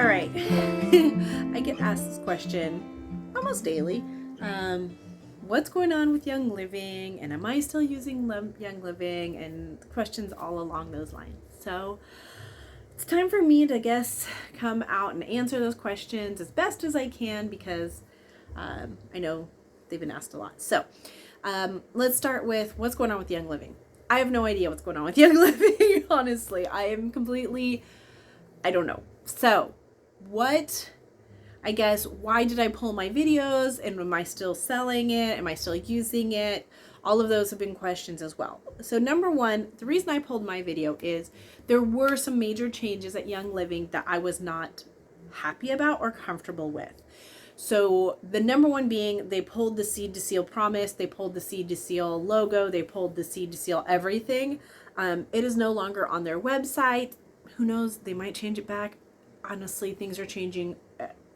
All right. I get asked this question almost daily. What's going on with Young Living? And am I still using Young Living? And questions all along those lines. So it's time for me to, come out and answer those questions as best as I can because I know they've been asked a lot. So let's start with what's going on with Young Living. I have no idea what's going on with Young Living, honestly. I don't know. So, why did I pull my videos, and am I still selling it? Am I still using it? All of those have been questions as well. So number one, the reason I pulled my video is there were some major changes at Young Living that I was not happy about or comfortable with. So the number one being they pulled the Seed to Seal promise, they pulled the Seed to Seal logo, they pulled the Seed to Seal everything. It is no longer on their website. Who knows? They might change it back. Honestly, things are changing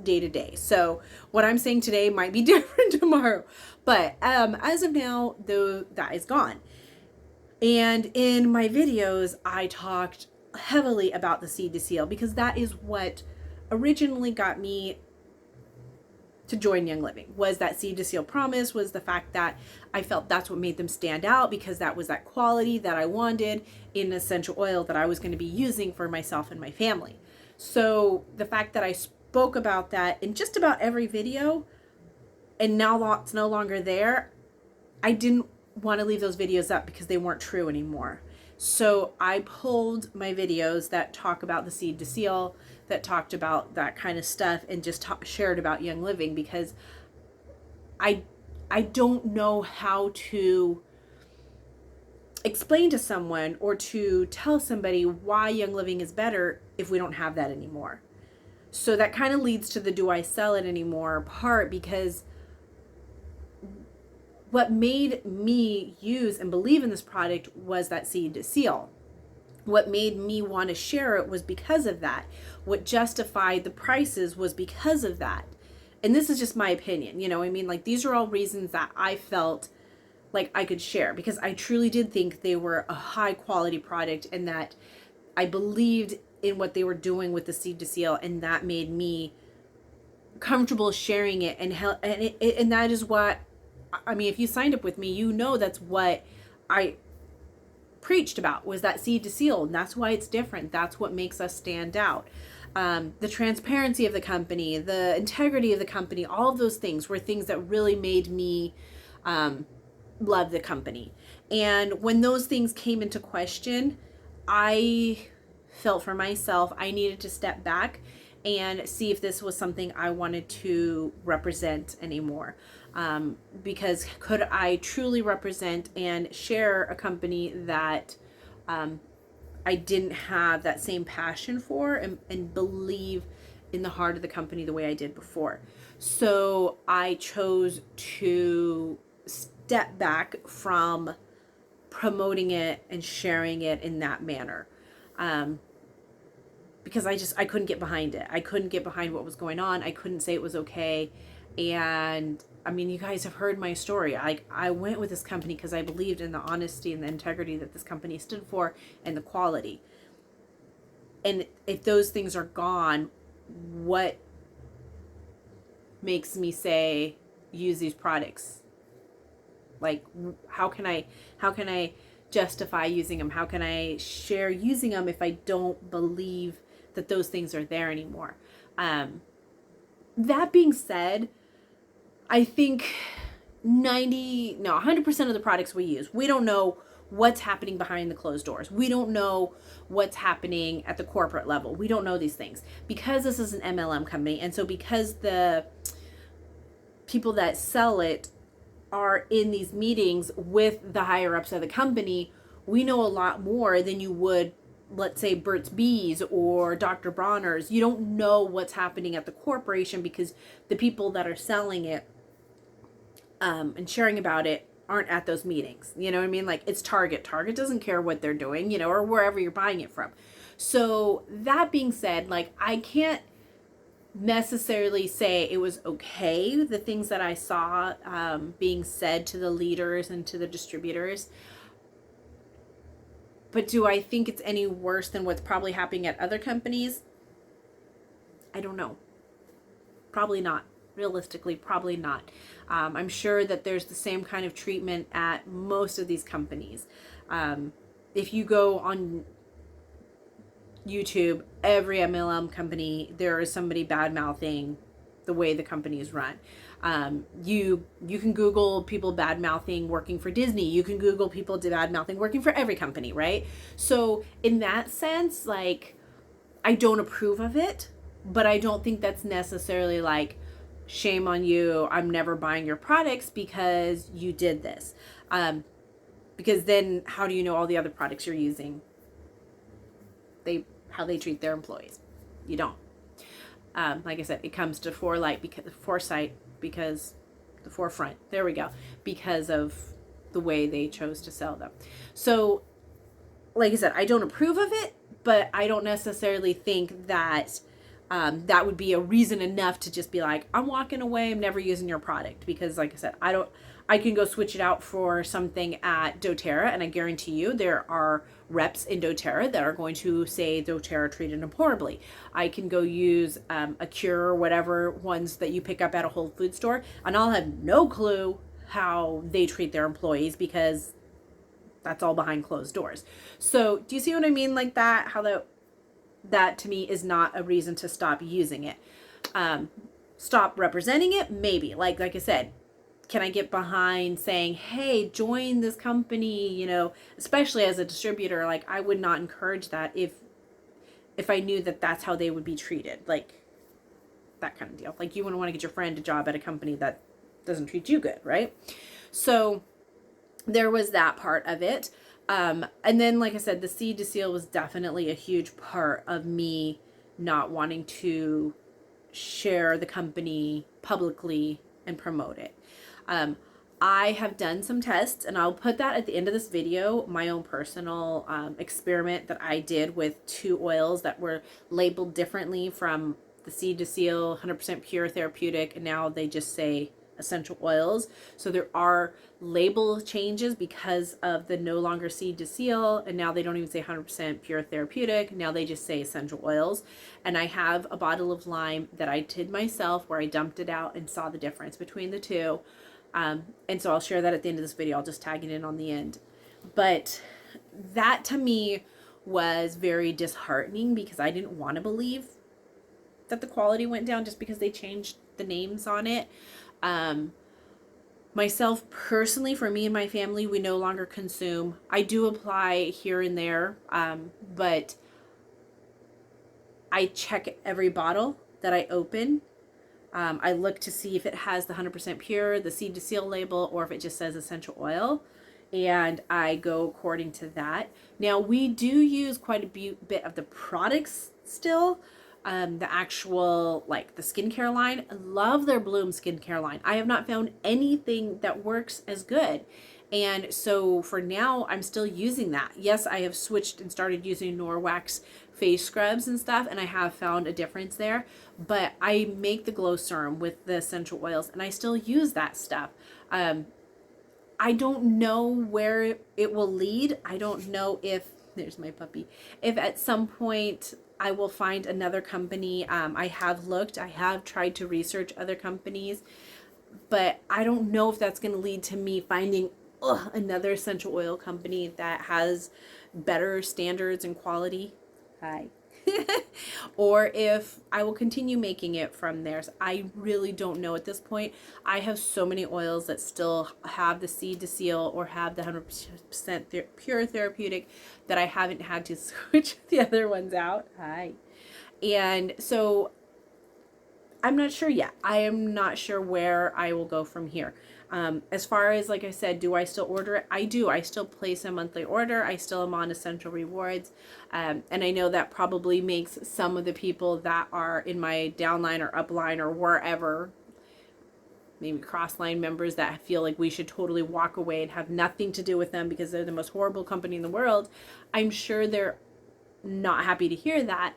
day to day. So what I'm saying today might be different tomorrow. But as of now, that is gone. And in my videos, I talked heavily about the Seed to Seal because that is what originally got me to join Young Living, was that Seed to Seal promise, was the fact that I felt that's what made them stand out because that was that quality that I wanted in essential oil that I was going to be using for myself and my family. So the fact that I spoke about that in just about every video and now it's no longer there, I didn't want to leave those videos up because they weren't true anymore. So I pulled my videos that talk about the Seed to Seal, that talked about that kind of stuff, and just shared about Young Living because I don't know how to explain to someone or to tell somebody why Young Living is better if we don't have that anymore. So that kind of leads to the do I sell it anymore part, because what made me use and believe in this product was that Seed to Seal. What made me want to share it was because of that. What justified the prices was because of that. And this is just my opinion, like these are all reasons that I felt like I could share because I truly did think they were a high quality product and that I believed in what they were doing with the Seed to Seal, and that made me comfortable sharing it. And that is what, if you signed up with me, that's what I preached about, was that Seed to Seal, and that's why it's different. That's what makes us stand out. The transparency of the company, the integrity of the company, all of those things were things that really made me love the company. And when those things came into question, I felt for myself I needed to step back and see if this was something I wanted to represent anymore. Because could I truly represent and share a company that I didn't have that same passion for and believe in the heart of the company the way I did before? So I chose to step back from promoting it and sharing it in that manner. Because I couldn't get behind it. I couldn't get behind what was going on. I couldn't say it was okay. And you guys have heard my story. I went with this company because I believed in the honesty and the integrity that this company stood for and the quality. And if those things are gone, what makes me say use these products? Like, how can I justify using them? How can I share using them if I don't believe that those things are there anymore? That being said, I think 100% of the products we use, we don't know what's happening behind the closed doors. We don't know what's happening at the corporate level. We don't know these things because this is an MLM company. And so because the people that sell it are in these meetings with the higher ups of the company, we know a lot more than you would, let's say, Burt's Bees or Dr. Bronner's. You don't know what's happening at the corporation because the people that are selling it and sharing about it aren't at those meetings. You know what I mean? Like, it's Target. Target doesn't care what they're doing, or wherever you're buying it from. So that being said, like, I can't necessarily say it was okay, the things that I saw being said to the leaders and to the distributors. But do I think it's any worse than what's probably happening at other companies? I don't know. Probably not. Realistically, probably not. I'm sure that there's the same kind of treatment at most of these companies. If you go on YouTube, every MLM company, there is somebody bad mouthing the way the company is run. You can Google people bad mouthing working for Disney. You can Google people bad mouthing working for every company, right? So in that sense, like, I don't approve of it, but I don't think that's necessarily like, shame on you, I'm never buying your products because you did this. Because then how do you know all the other products you're using, how they treat their employees? You don't. Like I said, it comes to foresight because the forefront, there we go, because of the way they chose to sell them. So like I said, I don't approve of it, but I don't necessarily think that that would be a reason enough to just be like, I'm walking away, I'm never using your product. Because like I said, I can go switch it out for something at doTERRA, and I guarantee you there are reps in doTERRA that are going to say doTERRA treated them horribly. I can go use a Cure or whatever ones that you pick up at a Whole Food store, and I'll have no clue how they treat their employees because that's all behind closed doors. So do you see what I mean? Like that, how that to me is not a reason to stop using it. Stop representing it, maybe. Like I said, can I get behind saying, hey, join this company, you know, especially as a distributor? Like, I would not encourage that if I knew that that's how they would be treated, like that kind of deal. Like, you wouldn't want to get your friend a job at a company that doesn't treat you good, right? So there was that part of it. And then, like I said, the seed to seal was definitely a huge part of me not wanting to share the company publicly and promote it. I have done some tests, and I'll put that at the end of this video, my own personal experiment that I did with 2 oils that were labeled differently from the seed to seal, 100% pure therapeutic, and now they just say essential oils. So there are label changes because of the no longer seed to seal, and now they don't even say 100% pure therapeutic, now they just say essential oils. And I have a bottle of lime that I did myself where I dumped it out and saw the difference between the two. And so I'll share that at the end of this video. I'll just tag it in on the end. But that to me was very disheartening because I didn't want to believe that the quality went down just because they changed the names on it. Myself personally, for me and my family, we no longer consume. I do apply here and there, but I check every bottle that I open. I look to see if it has the 100% pure, the seed to seal label, or if it just says essential oil, and I go according to that. Now, we do use quite a bit of the products still. The actual, like the skincare line, I love their Bloom skincare line. I have not found anything that works as good. And so for now, I'm still using that. Yes, I have switched and started using Norwax face scrubs and stuff, and I have found a difference there. But I make the glow serum with the essential oils, and I still use that stuff. I don't know where it will lead. I don't know if, there's my puppy, if at some point I will find another company. I have looked, I have tried to research other companies, but I don't know if that's going to lead to me finding another essential oil company that has better standards and quality. Hi. Or if I will continue making it from there. So I really don't know at this point. I have so many oils that still have the seed to seal or have the 100% pure therapeutic that I haven't had to switch the other ones out. Hi. And so I'm not sure yet. I am not sure where I will go from here. As far as, like I said, do I still order it? I do. I still place a monthly order. I still am on Essential Rewards. And I know that probably makes some of the people that are in my downline or upline or wherever, maybe crossline members, that feel like we should totally walk away and have nothing to do with them because they're the most horrible company in the world. I'm sure they're not happy to hear that.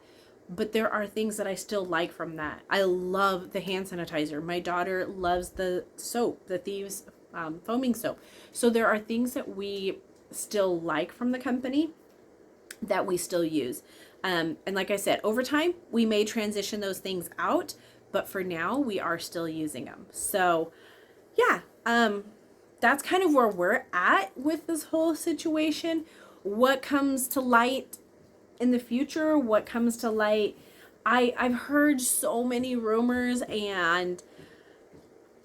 But there are things that I still like from that. I love the hand sanitizer. My daughter loves the soap, the Thieves foaming soap. So there are things that we still like from the company that we still use. And like I said, over time, we may transition those things out, but for now, we are still using them. So yeah, that's kind of where we're at with this whole situation. What comes to light in the future, what comes to light, I've heard so many rumors, and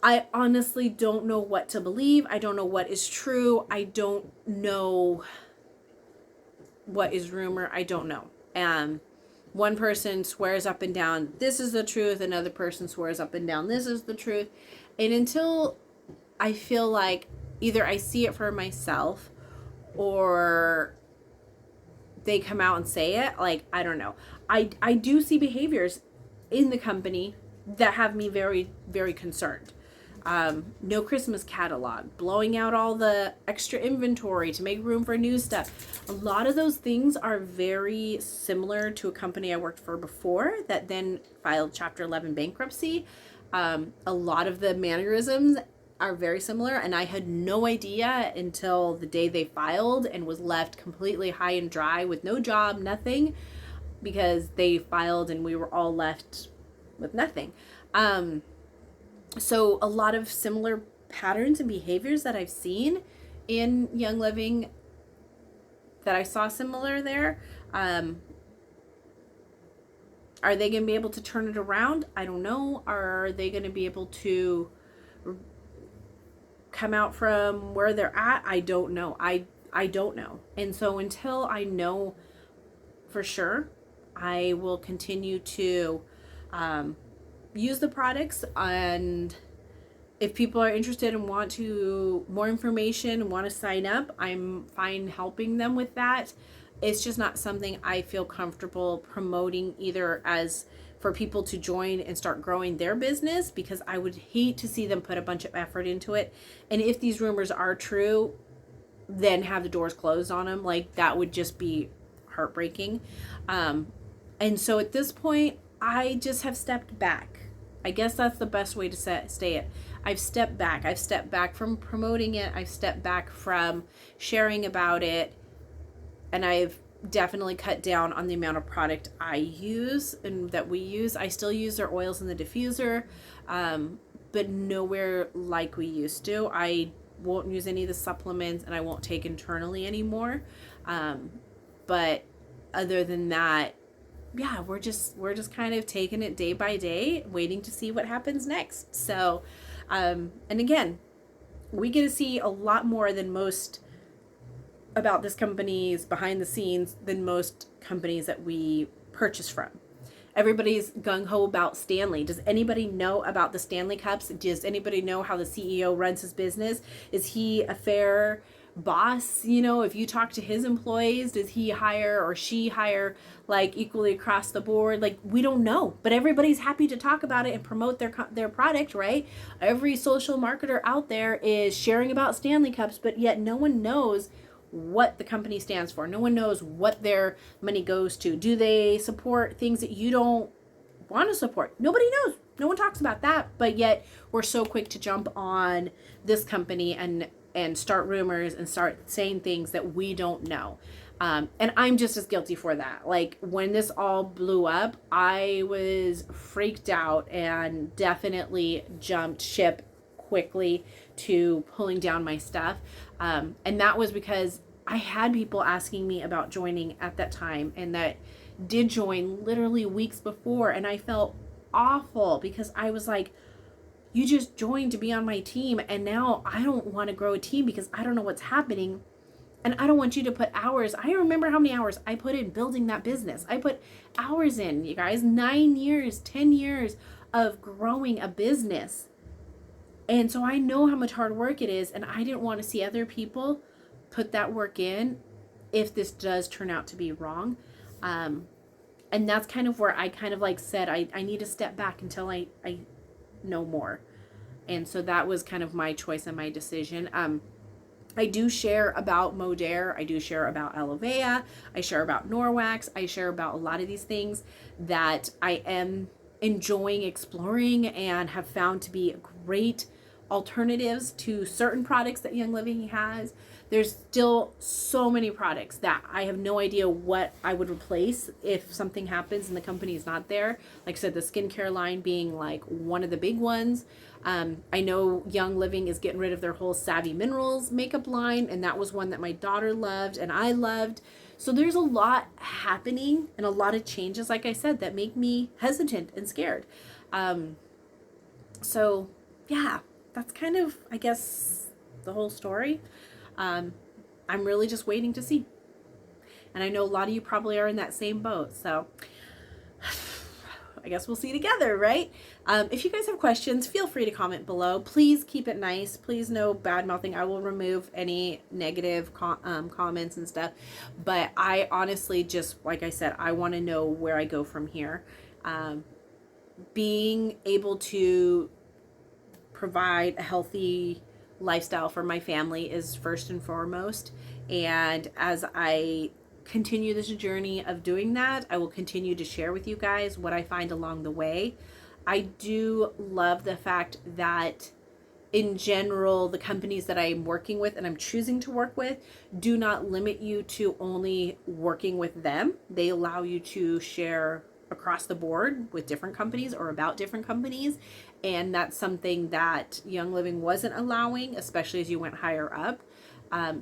I honestly don't know what to believe. I don't know what is true. I don't know what is rumor. I don't know. One person swears up and down, this is the truth. Another person swears up and down, this is the truth. And until I feel like either I see it for myself or they come out and say it, like, I don't know. I do see behaviors in the company that have me very, very concerned. No Christmas catalog, blowing out all the extra inventory to make room for new stuff. A lot of those things are very similar to a company I worked for before that then filed Chapter 11 bankruptcy. A lot of the mannerisms are very similar, and I had no idea until the day they filed and was left completely high and dry with no job, nothing, because they filed and we were all left with nothing. So a lot of similar patterns and behaviors that I've seen in Young Living that I saw similar there. Are they going to be able to turn it around? I don't know. Are they going to be able to come out from where they're at? I don't know. I don't know. And so until I know for sure, I will continue to use the products. And if people are interested and want to more information and want to sign up, I'm fine helping them with that. It's just not something I feel comfortable promoting either as for people to join and start growing their business, because I would hate to see them put a bunch of effort into it. And if these rumors are true, then have the doors closed on them. Like, that would just be heartbreaking. And so at this point, I just have stepped back. I guess that's the best way to say it. I've stepped back. I've stepped back from promoting it. I've stepped back from sharing about it. And I've definitely cut down on the amount of product I use and that we use. I still use their oils in the diffuser, but nowhere like we used to. I won't use any of the supplements, and I won't take internally anymore. But other than that, yeah, we're just kind of taking it day by day, waiting to see what happens next. So, and again, we get to see a lot more than most about this company's behind the scenes than most companies that we purchase from. Everybody's gung-ho about Stanley. Does anybody know about the Stanley Cups? Does anybody know how the CEO runs his business? Is he a fair boss? You know, if you talk to his employees, does he hire or she hire like equally across the board? Like, we don't know, but everybody's happy to talk about it and promote their product, right? Every social marketer out there is sharing about Stanley Cups, but yet no one knows what the company stands for. No one knows what their money goes to. Do they support things that you don't want to support? Nobody knows. No one talks about that, but yet we're so quick to jump on this company and start rumors and start saying things that we don't know. And I'm just as guilty for that. Like, when this all blew up, I was freaked out and definitely jumped ship quickly to pulling down my stuff. And that was because I had people asking me about joining at that time, and that did join literally weeks before. And I felt awful because I was like, you just joined to be on my team, and now I don't want to grow a team because I don't know what's happening. And I don't want you to put hours. I remember how many hours I put in building that business. I put hours in, you guys, 9 years, 10 years of growing a business. And so I know how much hard work it is, and I didn't want to see other people put that work in if this does turn out to be wrong. And that's kind of where I kind of like said, I need to step back until I know more. And so that was kind of my choice and my decision. I do share about Modere. I do share about Aloe. I share about Norwax. I share about a lot of these things that I am enjoying exploring and have found to be great alternatives to certain products that Young Living has. There's still so many products that I have no idea what I would replace if something happens and the company is not there. Like I said, the skincare line being like one of the big ones. I know Young Living is getting rid of their whole Savvy Minerals makeup line, and that was one that my daughter loved and I loved. So there's a lot happening and a lot of changes, like I said, that make me hesitant and scared. So yeah, that's kind of, I guess, the whole story. I'm really just waiting to see. And I know a lot of you probably are in that same boat. So I guess we'll see together, right? If you guys have questions, feel free to comment below. Please keep it nice. Please no bad mouthing. I will remove any negative comments and stuff. But I honestly just, like I said, I want to know where I go from here. Being able to provide a healthy lifestyle for my family is first and foremost. And as I continue this journey of doing that, I will continue to share with you guys what I find along the way. I do love the fact that in general, the companies that I'm working with and I'm choosing to work with do not limit you to only working with them. They allow you to share across the board with different companies or about different companies. And that's something that Young Living wasn't allowing, especially as you went higher up.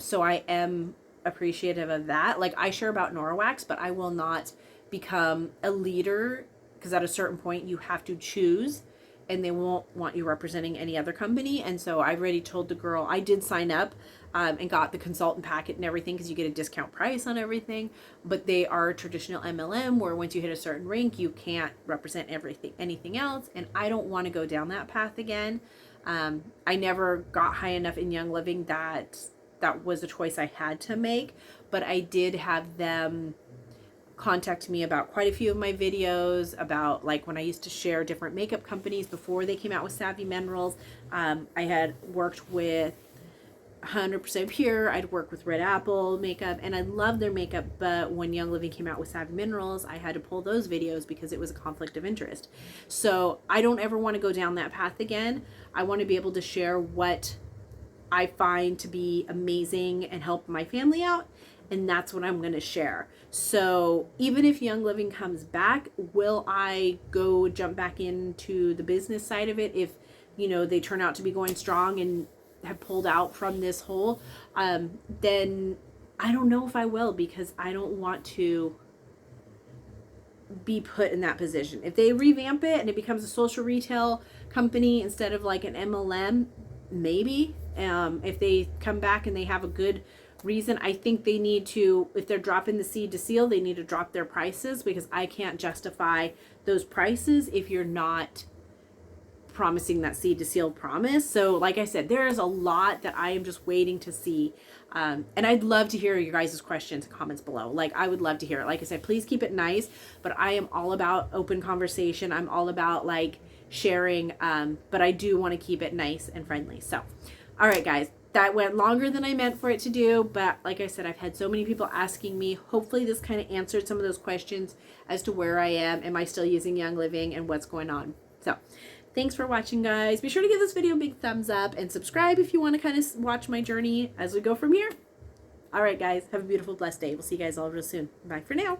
So I am appreciative of that. Like, I share about Norwax, but I will not become a leader, because at a certain point you have to choose and they won't want you representing any other company. And so I've already told the girl, I did sign up and got the consultant packet and everything, because you get a discount price on everything, but they are traditional MLM where once you hit a certain rank you can't represent anything else, and I don't want to go down that path again. I never got high enough in Young Living that was a choice I had to make, but I did have them contact me about quite a few of my videos, about like when I used to share different makeup companies before they came out with Savvy Minerals. I had worked with 100% Pure, I'd worked with Red Apple makeup, and I love their makeup, but when Young Living came out with Savvy Minerals, I had to pull those videos because it was a conflict of interest. So I don't ever want to go down that path again. I want to be able to share what I find to be amazing and help my family out, and that's what I'm going to share. So even if Young Living comes back, will I go jump back into the business side of it if, you know, they turn out to be going strong and have pulled out from this hole? Then I don't know if I will, because I don't want to be put in that position. If they revamp it and it becomes a social retail company instead of like an MLM, maybe. If they come back and they have a good reason, I think they need to, if they're dropping the seed to seal, they need to drop their prices, because I can't justify those prices if you're not promising that seed to seal promise. So like I said, there is a lot that I am just waiting to see. And I'd love to hear your guys' questions and comments below. Like, I would love to hear it. Like I said, please keep it nice, but I am all about open conversation. I'm all about like sharing, but I do want to keep it nice and friendly. So, all right, guys, that went longer than I meant for it to do, but like I said, I've had so many people asking me. Hopefully this kind of answered some of those questions as to where I am I still using Young Living, and what's going on. So thanks for watching, guys. Be sure to give this video a big thumbs up and subscribe if you want to kind of watch my journey as we go from here. All right, guys, have a beautiful, blessed day. We'll see you guys all real soon. Bye for now.